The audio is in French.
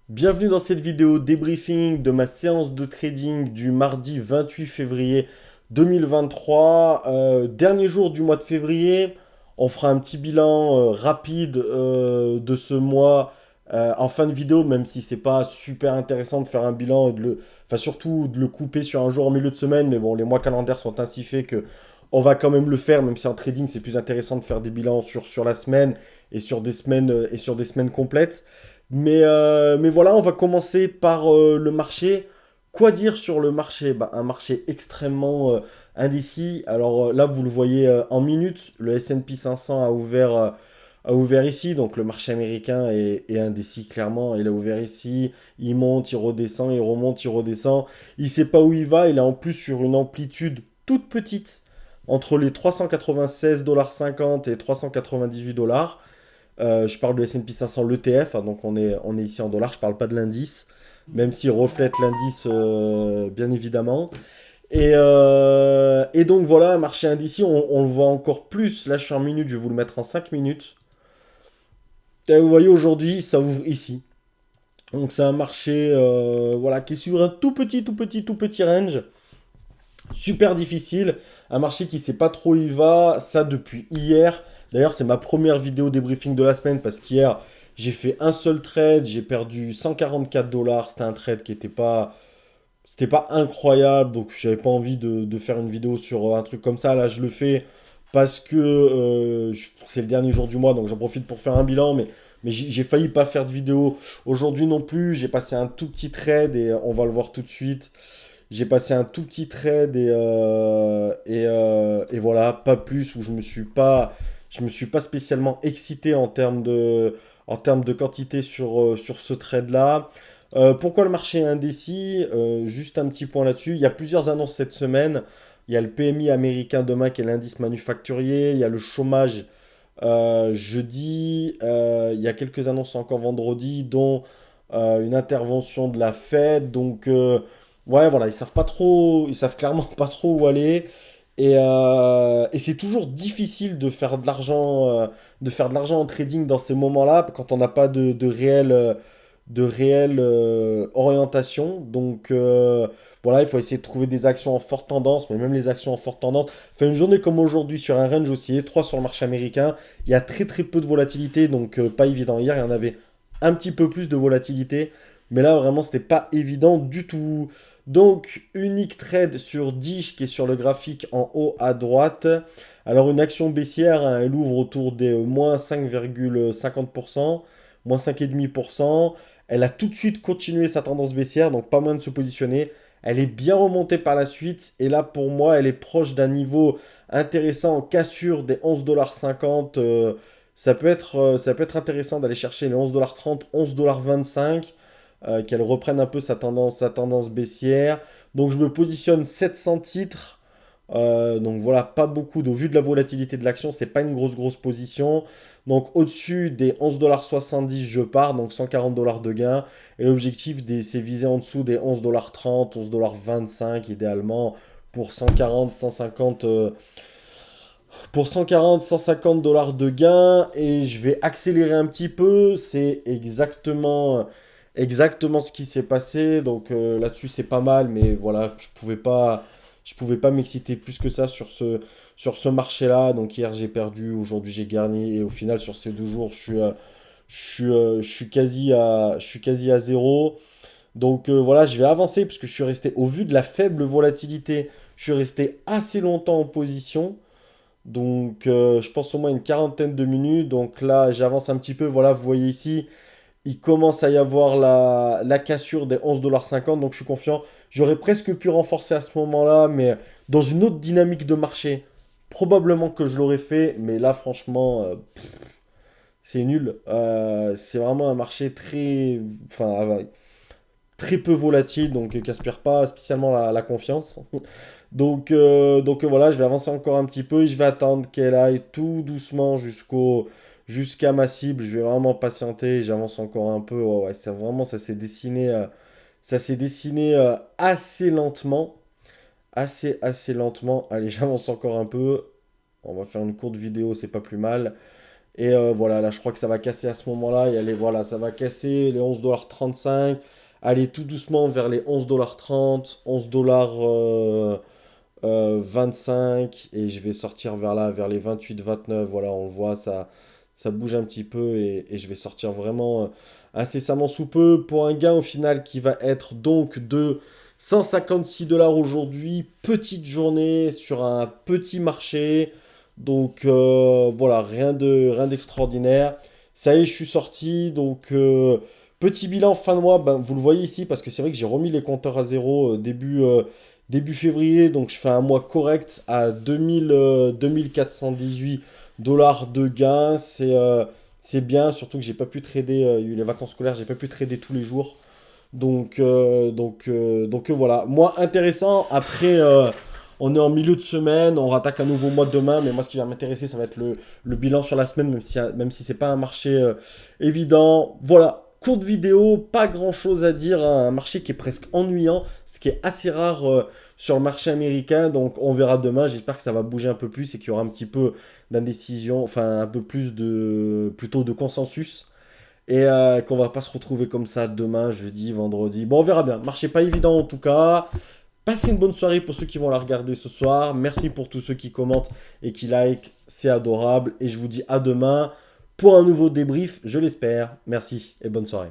Bienvenue dans cette vidéo débriefing de ma séance de trading du mardi 28 février 2023. Dernier jour du mois de février. On fera un petit bilan rapide de ce mois en fin de vidéo, même si c'est pas super intéressant de faire un bilan et enfin surtout de le couper sur un jour en milieu de semaine. Mais bon, les mois calendaires sont ainsi faits que on va quand même le faire, même si en trading c'est plus intéressant de faire des bilans sur la semaine et sur des semaines complètes. Mais voilà, on va commencer par le marché. Quoi dire sur le marché? Bah, un marché extrêmement indécis. Alors là, vous le voyez en minutes, le S&P 500 a ouvert ici. Donc le marché américain est indécis clairement. Il a ouvert ici, il monte, il redescend, il remonte, il redescend. Il ne sait pas où il va. Il est en plus sur une amplitude toute petite entre les 396,50 $ et 398 $. Je parle de S&P 500, l'ETF, hein, donc on est ici en dollars, je parle pas de l'indice, même s'il reflète l'indice bien évidemment. Et donc voilà, un marché indécis, on le voit encore plus. Là je suis en minutes, je vais vous le mettre en 5 minutes. Et vous voyez aujourd'hui, ça ouvre ici. Donc c'est un marché voilà, qui est sur un tout petit range. Super difficile. Un marché qui sait pas trop où il va. Ça depuis hier. D'ailleurs, c'est ma première vidéo débriefing de la semaine parce qu'hier, j'ai fait un seul trade. J'ai perdu 144 dollars. C'était un trade qui c'était pas incroyable. Donc, j'avais pas envie de faire une vidéo sur un truc comme ça. Là, je le fais parce que c'est le dernier jour du mois. Donc, j'en profite pour faire un bilan. Mais j'ai failli pas faire de vidéo aujourd'hui non plus. J'ai passé un tout petit trade et on va le voir tout de suite. J'ai passé un tout petit trade et voilà, pas plus, où je me suis pas spécialement excité en termes de quantité sur ce trade-là. Pourquoi le marché est indécis? Juste un petit point là-dessus. Il y a plusieurs annonces cette semaine. Il y a le PMI américain demain qui est l'indice manufacturier. Il y a le chômage jeudi. Il y a quelques annonces encore vendredi, dont une intervention de la Fed. Donc, ouais, voilà, ils savent clairement pas trop où aller. Et c'est toujours difficile de faire de l'argent en trading dans ces moments-là, quand on n'a pas de réelle orientation. Donc, voilà, il faut essayer de trouver des actions en forte tendance, mais même les actions en forte tendance. Enfin, une journée comme aujourd'hui, sur un range aussi étroit sur le marché américain, il y a très peu de volatilité, donc pas évident. Hier, il y en avait un petit peu plus de volatilité, mais là, vraiment, c'était pas évident du tout. Donc, unique trade sur Dish qui est sur le graphique en haut à droite. Alors, une action baissière, hein, elle ouvre autour des moins 5,50%, moins 5,5%. Elle a tout de suite continué sa tendance baissière, donc pas moyen de se positionner. Elle est bien remontée par la suite, et là, pour moi, elle est proche d'un niveau intéressant en cassure des 11,50 $. Ça peut être intéressant d'aller chercher les 11,30 $, 11,25 $, qu'elle reprenne un peu sa tendance baissière. Donc je me positionne 700 titres. Donc voilà, pas beaucoup. Au vu de la volatilité de l'action, c'est pas une grosse position. Donc au-dessus des 11,70 $, je pars, donc 140 $ de gain. Et l'objectif, c'est viser en dessous des 11,30 $, 11,25 $ idéalement pour 140, 150, pour 140, 150 dollars de gain. Et je vais accélérer un petit peu. C'est exactement ce qui s'est passé. Donc là-dessus, c'est pas mal. Mais voilà, je pouvais pas m'exciter plus que ça sur ce marché-là. Donc hier, j'ai perdu. Aujourd'hui, j'ai gagné. Et au final, sur ces 2 jours, je suis quasi à zéro. Donc voilà, je vais avancer parce que je suis resté, au vu de la faible volatilité, je suis resté assez longtemps en position. Donc, je pense au moins une quarantaine de minutes. Donc là, j'avance un petit peu. Voilà, vous voyez ici, il commence à y avoir la cassure des 11,50 $. Donc, je suis confiant. J'aurais presque pu renforcer à ce moment-là, mais dans une autre dynamique de marché, probablement que je l'aurais fait. Mais là, franchement, c'est nul. C'est vraiment un marché enfin, très peu volatile, donc qui aspire pas spécialement la confiance. Donc voilà, je vais avancer encore un petit peu et je vais attendre qu'elle aille tout doucement jusqu'à ma cible. Je vais vraiment patienter, j'avance encore un peu. Ouais, ouais, c'est vraiment, ça s'est dessiné assez lentement, assez lentement. Allez, j'avance encore un peu. On va faire une courte vidéo, c'est pas plus mal. Et voilà, là, je crois que ça va casser à ce moment-là. Et allez, voilà, ça va casser les 11,35 $. Aller tout doucement vers les 11,30 $, 11,25 $. Et je vais sortir vers là, vers les 28, 29. Voilà, on le voit, ça bouge un petit peu. Et je vais sortir vraiment incessamment sous peu pour un gain au final qui va être donc de 156 $ aujourd'hui. Petite journée sur un petit marché. Donc voilà, rien d'extraordinaire. Ça y est, je suis sorti. Donc petit bilan fin de mois, ben, vous le voyez ici parce que c'est vrai que j'ai remis les compteurs à zéro début février. Donc je fais un mois correct à 2418 $ de gains. C'est bien, surtout que j'ai pas pu trader, il y a eu les vacances scolaires, j'ai pas pu trader tous les jours. Donc voilà, moi intéressant. Après, on est en milieu de semaine, on rattaque un nouveau mois demain. Mais moi, ce qui va m'intéresser, ça va être le bilan sur la semaine, même si c'est pas un marché évident. Voilà, courte vidéo, pas grand chose à dire, hein. Un marché qui est presque ennuyant, ce qui est assez rare sur le marché américain. Donc on verra demain. J'espère que ça va bouger un peu plus et qu'il y aura un petit peu d'indécision, enfin un peu plus plutôt de consensus. Et qu'on va pas se retrouver comme ça demain, jeudi, vendredi. Bon, on verra bien. Marché pas évident en tout cas. Passez une bonne soirée pour ceux qui vont la regarder ce soir. Merci pour tous ceux qui commentent et qui like. C'est adorable. Et je vous dis à demain pour un nouveau débrief, je l'espère. Merci et bonne soirée.